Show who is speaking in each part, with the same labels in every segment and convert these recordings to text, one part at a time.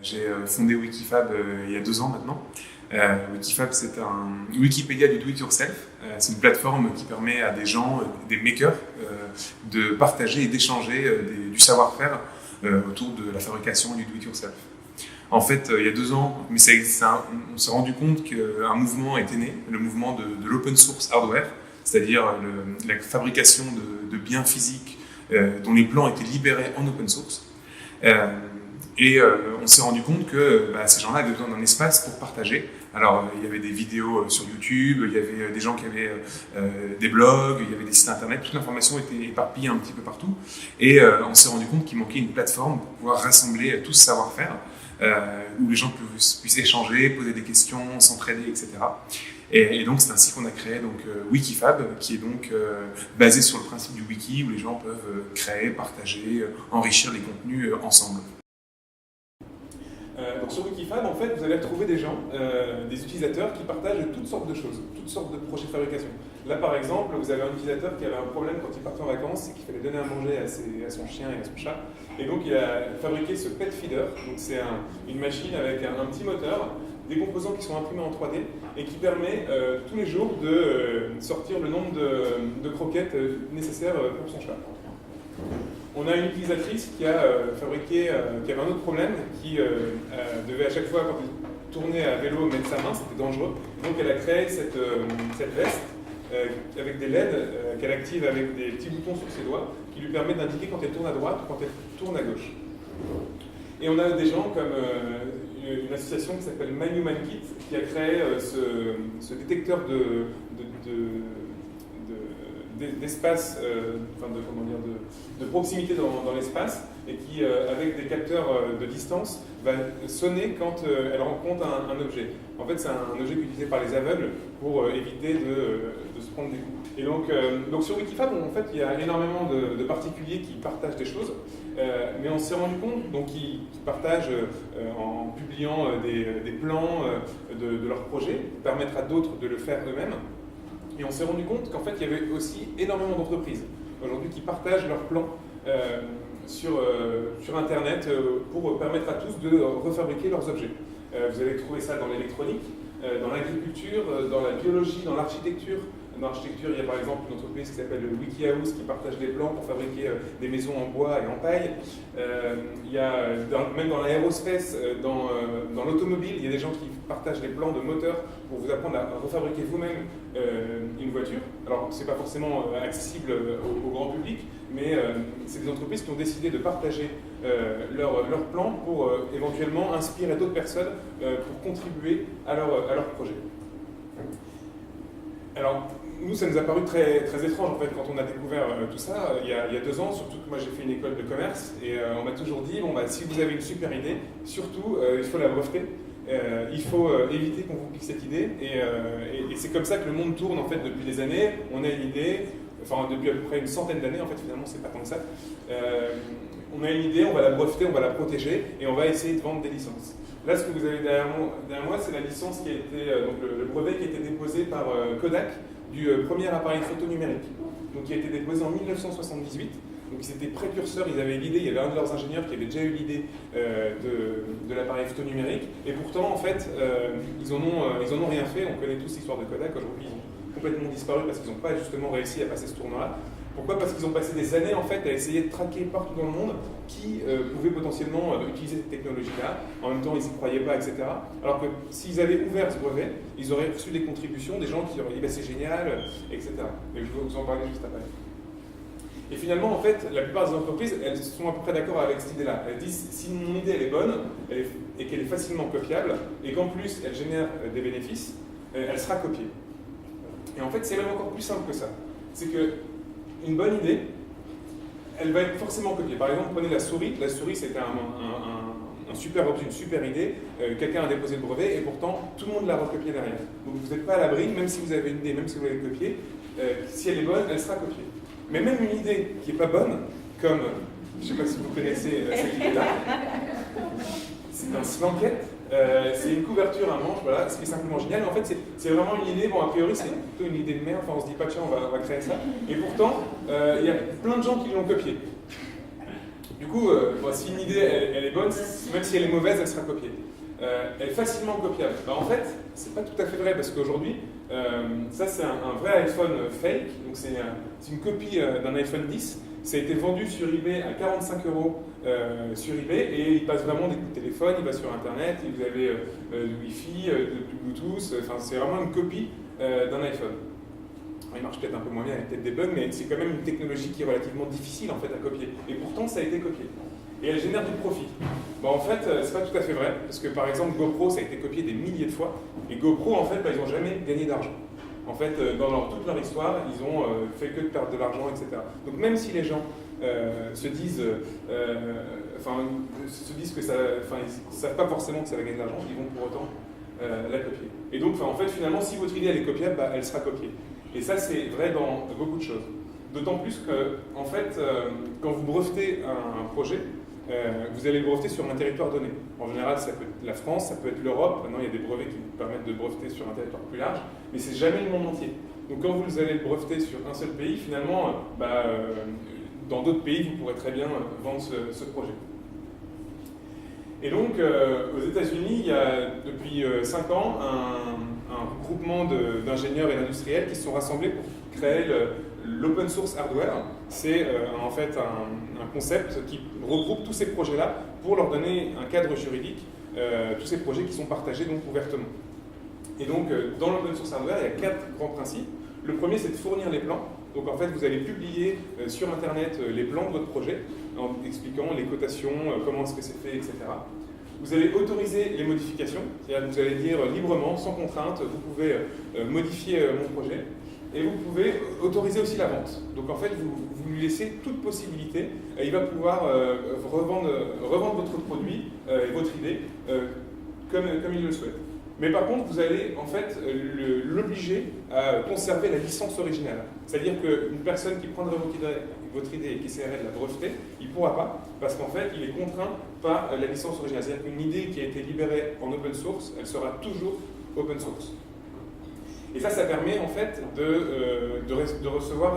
Speaker 1: J'ai fondé Wikifab il y a 2 ans maintenant. Wikifab, c'est un Wikipédia du do-it-yourself. C'est une plateforme qui permet à des gens, des makers, de partager et d'échanger du savoir-faire autour de la fabrication du do-it-yourself. En fait, il y a 2 ans, mais on s'est rendu compte qu'un mouvement était né, le mouvement de l'open source hardware, c'est-à-dire la fabrication de biens physiques dont les plans étaient libérés en open source. On s'est rendu compte que ces gens-là avaient besoin d'un espace pour partager. Alors, il y avait des vidéos sur YouTube, il y avait des gens qui avaient des blogs, il y avait des sites internet, toute l'information était éparpillée un petit peu partout. Et on s'est rendu compte qu'il manquait une plateforme pour pouvoir rassembler tout ce savoir-faire, où les gens puissent échanger, poser des questions, s'entraider, etc. Et donc, c'est ainsi qu'on a créé Wikifab, qui est donc basé sur le principe du wiki, où les gens peuvent créer, partager, enrichir les contenus ensemble.
Speaker 2: Donc sur Wikifab, en fait, vous allez retrouver des gens, des utilisateurs qui partagent toutes sortes de choses, toutes sortes de projets de fabrication. Là, par exemple, vous avez un utilisateur qui avait un problème quand il partait en vacances, c'est qu'il fallait donner à manger à son chien et à son chat. Et donc, il a fabriqué ce pet feeder. Donc, c'est une machine avec un petit moteur, des composants qui sont imprimés en 3D et qui permet tous les jours de sortir le nombre de croquettes nécessaires pour son chat. On a une utilisatrice qui a fabriqué, qui avait un autre problème, qui devait à chaque fois, quand elle tournait à vélo, mettre sa main, c'était dangereux. Donc elle a créé cette veste avec des LED qu'elle active avec des petits boutons sur ses doigts qui lui permettent d'indiquer quand elle tourne à droite ou quand elle tourne à gauche. Et on a des gens comme une association qui s'appelle My Human Kit qui a créé ce détecteur d'espace, de proximité dans l'espace et qui, avec des capteurs de distance, va sonner quand elle rencontre un objet. En fait, c'est un objet utilisé par les aveugles pour éviter de se prendre des coups. Et donc sur Wikifab, en fait, il y a énormément de particuliers qui partagent des choses, mais on s'est rendu compte qu'ils partagent en publiant des plans de leurs projets, permettre à d'autres de le faire eux-mêmes. Et on s'est rendu compte qu'en fait, il y avait aussi énormément d'entreprises aujourd'hui qui partagent leurs plans sur Internet pour permettre à tous de refabriquer leurs objets. Vous allez trouver ça dans l'électronique, dans l'agriculture, dans la biologie, dans l'architecture. Dans l'architecture, il y a par exemple une entreprise qui s'appelle WikiHouse qui partage des plans pour fabriquer des maisons en bois et en paille. Il y a même dans l'aérospace, dans l'automobile, il y a des gens qui partagent des plans de moteurs pour vous apprendre à refabriquer vous-même une voiture. Alors, ce n'est pas forcément accessible au grand public, mais c'est des entreprises qui ont décidé de partager leurs plans pour éventuellement inspirer d'autres personnes pour contribuer à leur projet. Alors, nous, ça nous a paru très, très étrange en fait quand on a découvert tout ça il y a 2 ans, surtout que moi j'ai fait une école de commerce et on m'a toujours dit si vous avez une super idée, surtout il faut la breveter, il faut éviter qu'on vous pique cette idée et c'est comme ça que le monde tourne en fait depuis des années. On a une idée, enfin depuis à peu près une centaine d'années en fait, finalement c'est pas tant que ça. On a une idée, on va la breveter, on va la protéger et on va essayer de vendre des licences. Là, ce que vous avez derrière moi, c'est la licence qui a été, donc le brevet qui a été déposé par Kodak du premier appareil photo numérique, donc qui a été déposé en 1978. Donc ils étaient précurseurs, ils avaient l'idée, il y avait un de leurs ingénieurs qui avait déjà eu l'idée de l'appareil photo numérique, et pourtant en fait ils en ont rien fait. On connaît tous l'histoire de Kodak, aujourd'hui ils ont complètement disparu parce qu'ils n'ont pas justement réussi à passer ce tournoi-là. Pourquoi ? Parce qu'ils ont passé des années en fait à essayer de traquer partout dans le monde qui pouvaient potentiellement utiliser cette technologie-là. En même temps, ils n'y croyaient pas, etc. Alors que s'ils avaient ouvert ce brevet, ils auraient reçu des contributions, des gens qui auraient dit c'est génial, etc. Et je vais vous en parler juste après. Et finalement, en fait, la plupart des entreprises, elles sont à peu près d'accord avec cette idée-là. Elles disent si mon idée elle est bonne et qu'elle est facilement copiable et qu'en plus elle génère des bénéfices, elle sera copiée. Et en fait, c'est même encore plus simple que ça. C'est que une bonne idée, elle va être forcément copiée. Par exemple, prenez la souris. La souris, c'était un super objet, une super idée. Quelqu'un a déposé le brevet et pourtant, tout le monde l'a recopié derrière. Donc, vous n'êtes pas à l'abri, même si vous avez une idée, même si vous l'avez copiée, si elle est bonne, elle sera copiée. Mais même une idée qui n'est pas bonne, comme, je ne sais pas si vous connaissez cette idée-là, c'est un slanket. C'est une couverture à manche, voilà, ce qui est simplement génial. Mais en fait, c'est vraiment une idée, a priori, c'est plutôt une idée de merde. Enfin, on se dit pas, tiens, on va créer ça. Et pourtant, il y a plein de gens qui l'ont copié. Du coup, si une idée elle est bonne, même si elle est mauvaise, elle sera copiée. Elle est facilement copiable. En fait, c'est pas tout à fait vrai parce qu'aujourd'hui, ça c'est un vrai iPhone fake, donc c'est une copie d'un iPhone 10. Ça a été vendu sur eBay à 45 € sur eBay et il passe vraiment des coups de téléphone, il va sur internet, et vous avez du Wi-Fi, du Bluetooth, enfin c'est vraiment une copie d'un iPhone. Il marche peut-être un peu moins bien, il y a peut-être des bugs, mais c'est quand même une technologie qui est relativement difficile en fait à copier. Et pourtant ça a été copié. Et elle génère du profit. En fait, c'est pas tout à fait vrai, parce que par exemple GoPro, ça a été copié des milliers de fois, et GoPro en fait, ils n'ont jamais gagné d'argent. En fait, dans toute leur histoire, ils ont fait que de perdre de l'argent, etc. Donc même si les gens se disent que ça, ils ne savent pas forcément que ça va gagner de l'argent, ils vont pour autant la copier. Et donc, en fait, finalement, si votre idée elle est copiable, elle sera copiée. Et ça, c'est vrai dans beaucoup de choses. D'autant plus que, en fait, quand vous brevetez un projet, vous allez le breveter sur un territoire donné. En général, ça peut être la France, ça peut être l'Europe. Maintenant, il y a des brevets qui vous permettent de breveter sur un territoire plus large, mais c'est jamais le monde entier. Donc, quand vous allez le breveter sur un seul pays, finalement, dans d'autres pays, vous pourrez très bien vendre ce projet. Et donc, aux États-Unis, il y a depuis 5 ans un regroupement d'ingénieurs et d'industriels qui se sont rassemblés pour créer l'open source hardware. C'est en fait un concept qui regroupe tous ces projets-là pour leur donner un cadre juridique, tous ces projets qui sont partagés donc ouvertement. Et donc, dans l'open source hardware, il y a 4 grands principes. Le premier, c'est de fournir les plans. Donc en fait, vous allez publier sur Internet les plans de votre projet en expliquant les cotations, comment est-ce que c'est fait, etc. Vous allez autoriser les modifications, c'est-à-dire que vous allez dire librement, sans contrainte, vous pouvez modifier mon projet. Et vous pouvez autoriser aussi la vente. Donc en fait, vous lui laissez toute possibilité. Il va pouvoir revendre votre produit et votre idée comme il le souhaite. Mais par contre, vous allez en fait l'obliger à conserver la licence originale. C'est-à-dire qu'une personne qui prendrait votre idée et qui essaierait de la breveter, il ne pourra pas, parce qu'en fait, il est contraint par la licence originale. C'est-à-dire qu'une idée qui a été libérée en open source, elle sera toujours open source. Et ça permet en fait de recevoir,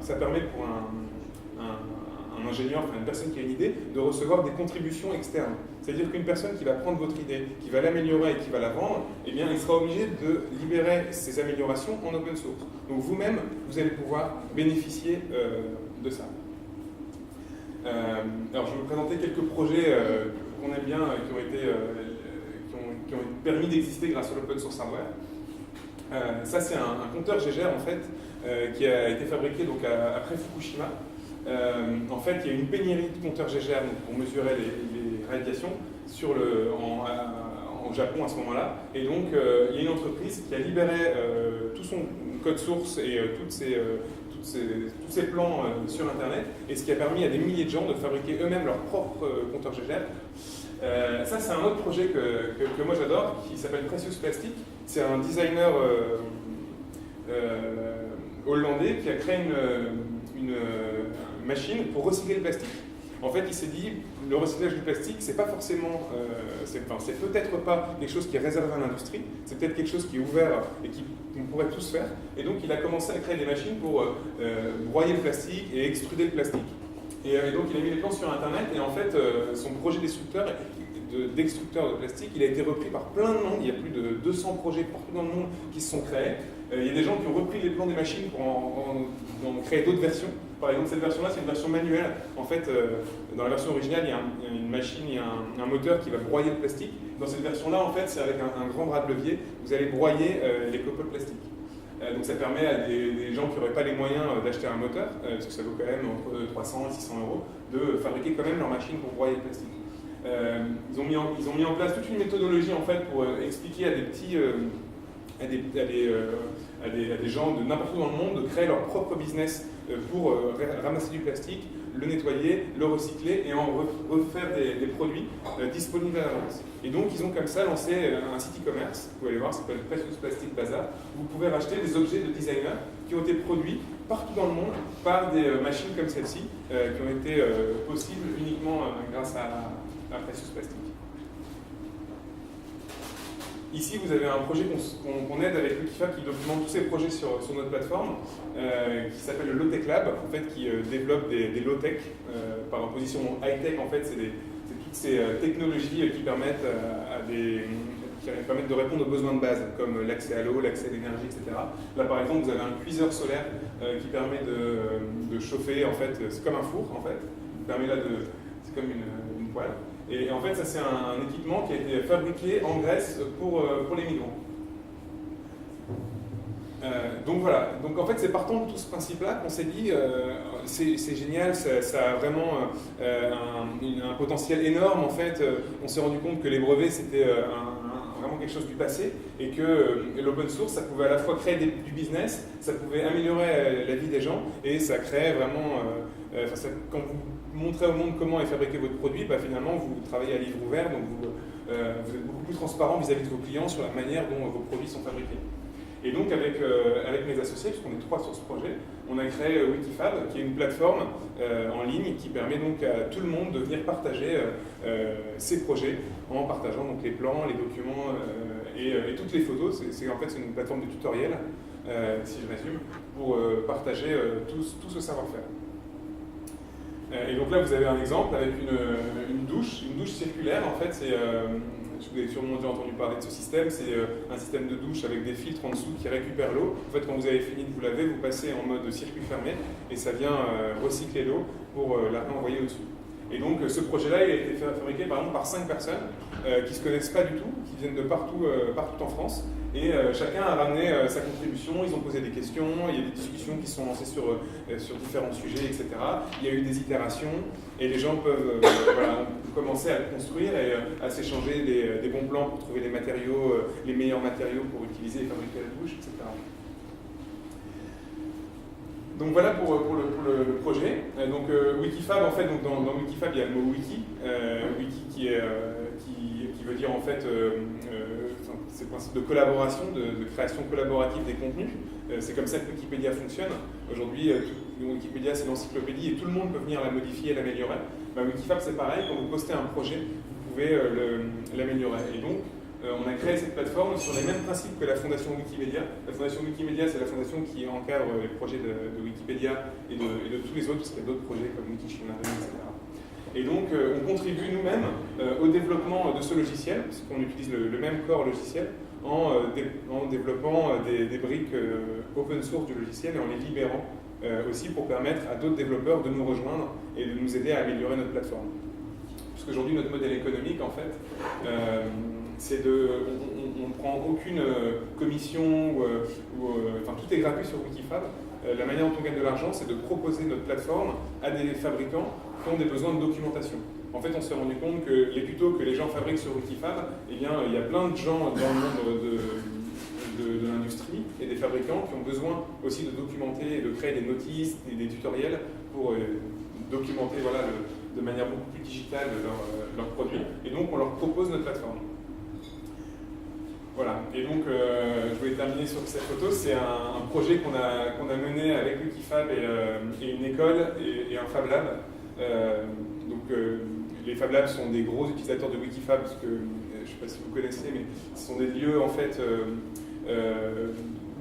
Speaker 2: ça permet pour un ingénieur, enfin une personne qui a une idée, de recevoir des contributions externes. C'est-à-dire qu'une personne qui va prendre votre idée, qui va l'améliorer et qui va la vendre, eh bien, il sera obligé de libérer ces améliorations en open source. Donc vous-même, vous allez pouvoir bénéficier de ça. Alors je vais vous présenter quelques projets qu'on aime bien, qui ont permis d'exister grâce à l'open source hardware. Ça c'est un compteur Gégère en fait, qui a été fabriqué donc, après Fukushima. En fait, il y a une pénurie de compteurs Gégère pour mesurer les radiations en Japon à ce moment-là. Et donc, il y a une entreprise qui a libéré tout son code source et tous ces plans sur Internet, et ce qui a permis à des milliers de gens de fabriquer eux-mêmes leurs propres compteurs Gégère. Ça, c'est un autre projet que moi j'adore, qui s'appelle Precious Plastic. C'est un designer hollandais qui a créé une machine pour recycler le plastique. En fait, il s'est dit, le recyclage du plastique, c'est pas forcément, c'est peut-être pas quelque chose qui est réservé à l'industrie, c'est peut-être quelque chose qui est ouvert et qu'on pourrait tous faire. Et donc, il a commencé à créer des machines pour broyer le plastique et extruder le plastique. Et donc, il a mis les plans sur Internet, et en fait, son projet d'extructeur de plastique, il a été repris par plein de monde. Il y a plus de 200 projets partout dans le monde qui se sont créés. Il y a des gens qui ont repris les plans des machines pour en créer d'autres versions. Par exemple, cette version-là, c'est une version manuelle. En fait, dans la version originale, il y a une machine, il y a un moteur qui va broyer le plastique. Dans cette version-là, en fait, c'est avec un grand bras de levier, vous allez broyer les copeaux de plastique. Donc ça permet à des gens qui n'auraient pas les moyens d'acheter un moteur, parce que ça vaut quand même entre 300 et 600 euros, de fabriquer quand même leur machine pour broyer le plastique. Ils ont mis en place toute une méthodologie en fait pour expliquer à des gens de n'importe où dans le monde de créer leur propre business pour ramasser du plastique, le nettoyer, le recycler et en refaire des produits disponibles à la vente. Et donc ils ont comme ça lancé un site e-commerce, vous pouvez aller voir, ça s'appelle Precious Plastic Bazaar, où vous pouvez racheter des objets de designers qui ont été produits partout dans le monde par des machines comme celle-ci, qui ont été possibles uniquement grâce à Precious Plastic. Ici, vous avez un projet qu'on aide avec Wikifab qui documente tous ces projets sur notre plateforme, qui s'appelle le Low-Tech Lab, en fait, qui développe des low-tech. Par opposition au high-tech, en fait, c'est toutes ces technologies qui permettent de répondre aux besoins de base, comme l'accès à l'eau, l'accès à l'énergie, etc. Là, par exemple, vous avez un cuiseur solaire qui permet de chauffer, en fait, c'est comme un four, en fait, c'est comme une poêle. Et en fait, ça c'est un équipement qui a été fabriqué en Grèce pour les migrants. Donc voilà, donc en fait c'est partant de tout ce principe-là qu'on s'est dit c'est génial, ça a vraiment un potentiel énorme en fait. On s'est rendu compte que les brevets c'était vraiment quelque chose du passé et que l'open source ça pouvait à la fois créer du business, ça pouvait améliorer la vie des gens et ça créait vraiment, quand vous montrez au monde comment est fabriqué votre produit, bah, finalement vous travaillez à livre ouvert, donc vous êtes beaucoup plus transparent vis-à-vis de vos clients sur la manière dont vos produits sont fabriqués. Et donc avec mes associés, puisqu'on est 3 sur ce projet, on a créé Wikifab, qui est une plateforme en ligne qui permet donc à tout le monde de venir partager ses projets en partageant donc les plans, les documents et toutes les photos. En fait c'est une plateforme de tutoriel, si je résume, pour partager tout ce savoir-faire. Et donc là vous avez un exemple avec une douche circulaire. En fait vous avez sûrement déjà entendu parler de ce système, c'est un système de douche avec des filtres en dessous qui récupèrent l'eau. En fait, quand vous avez fini de vous laver, vous passez en mode circuit fermé et ça vient recycler l'eau pour la renvoyer au-dessus. Et donc ce projet-là, il a été fabriqué par exemple par 5 personnes qui ne se connaissent pas du tout, qui viennent de partout en France. Et chacun a ramené sa contribution, ils ont posé des questions, il y a des discussions qui sont lancées sur différents sujets, etc. Il y a eu des itérations et les gens peuvent commencer à le construire et à s'échanger des bons plans pour trouver les matériaux, les meilleurs matériaux pour utiliser et fabriquer la douche, etc. Donc voilà pour le projet. Donc Wikifab, en fait, donc dans Wikifab, il y a le mot wiki, wiki qui veut dire en fait c'est le principe de collaboration, de création collaborative des contenus. C'est comme ça que Wikipédia fonctionne. Aujourd'hui, Wikipédia c'est l'encyclopédie et tout le monde peut venir la modifier et l'améliorer. Wikifab c'est pareil, quand vous postez un projet, vous pouvez l'améliorer. Et donc, on a créé cette plateforme sur les mêmes principes que la fondation Wikimedia. La fondation Wikimedia, c'est la fondation qui encadre les projets de Wikipédia et de tous les autres, parce qu'il y a d'autres projets comme Wiktionary, etc. Et donc, on contribue nous-mêmes au développement de ce logiciel, puisqu'on utilise le même corps logiciel, en développant des briques open source du logiciel et en les libérant aussi pour permettre à d'autres développeurs de nous rejoindre et de nous aider à améliorer notre plateforme. Puisqu'aujourd'hui, notre modèle économique, en fait, on ne prend aucune commission, enfin tout est gratuit sur Wikifab. La manière dont on gagne de l'argent, c'est de proposer notre plateforme à des fabricants qui ont des besoins de documentation. En fait, on s'est rendu compte que les tutos que les gens fabriquent sur Wikifab, eh bien, il y a plein de gens dans le monde de l'industrie et des fabricants qui ont besoin aussi de documenter et de créer des notices et des tutoriels pour documenter de manière beaucoup plus digitale leurs produits. Et donc, on leur propose notre plateforme. Voilà, et donc je voulais terminer sur cette photo. C'est un projet qu'on a mené avec Wikifab et une école et un Fab Lab. Les Fab Labs sont des gros utilisateurs de Wikifab, parce que je ne sais pas si vous connaissez, mais ce sont des lieux en fait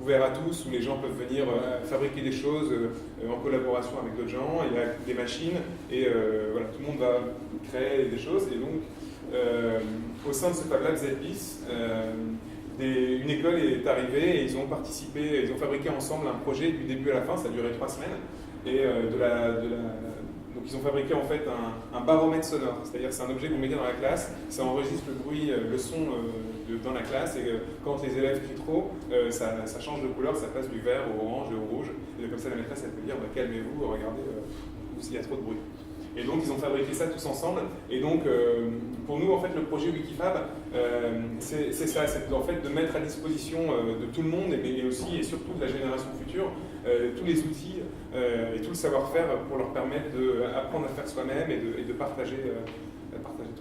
Speaker 2: ouverts à tous, où les gens peuvent venir fabriquer des choses en collaboration avec d'autres gens. Il y a des machines et tout le monde va créer des choses. Et donc au sein de ce Fab Lab ZBIS, une école est arrivée et ils ont participé, ils ont fabriqué ensemble un projet du début à la fin, ça a duré 3 semaines. Et donc ils ont fabriqué en fait un baromètre sonore, c'est-à-dire c'est un objet que vous mettez dans la classe, ça enregistre le bruit, le son dans la classe, et quand les élèves crient trop, ça change de couleur, ça passe du vert au orange et au rouge, et comme ça la maîtresse elle peut dire calmez-vous, regardez s'il y a trop de bruit. Et donc ils ont fabriqué ça tous ensemble. Et donc pour nous en fait le projet Wikifab c'est ça, c'est en fait de mettre à disposition de tout le monde mais aussi et surtout de la génération future tous les outils et tout le savoir-faire pour leur permettre d'apprendre à faire soi-même et de partager tout ça.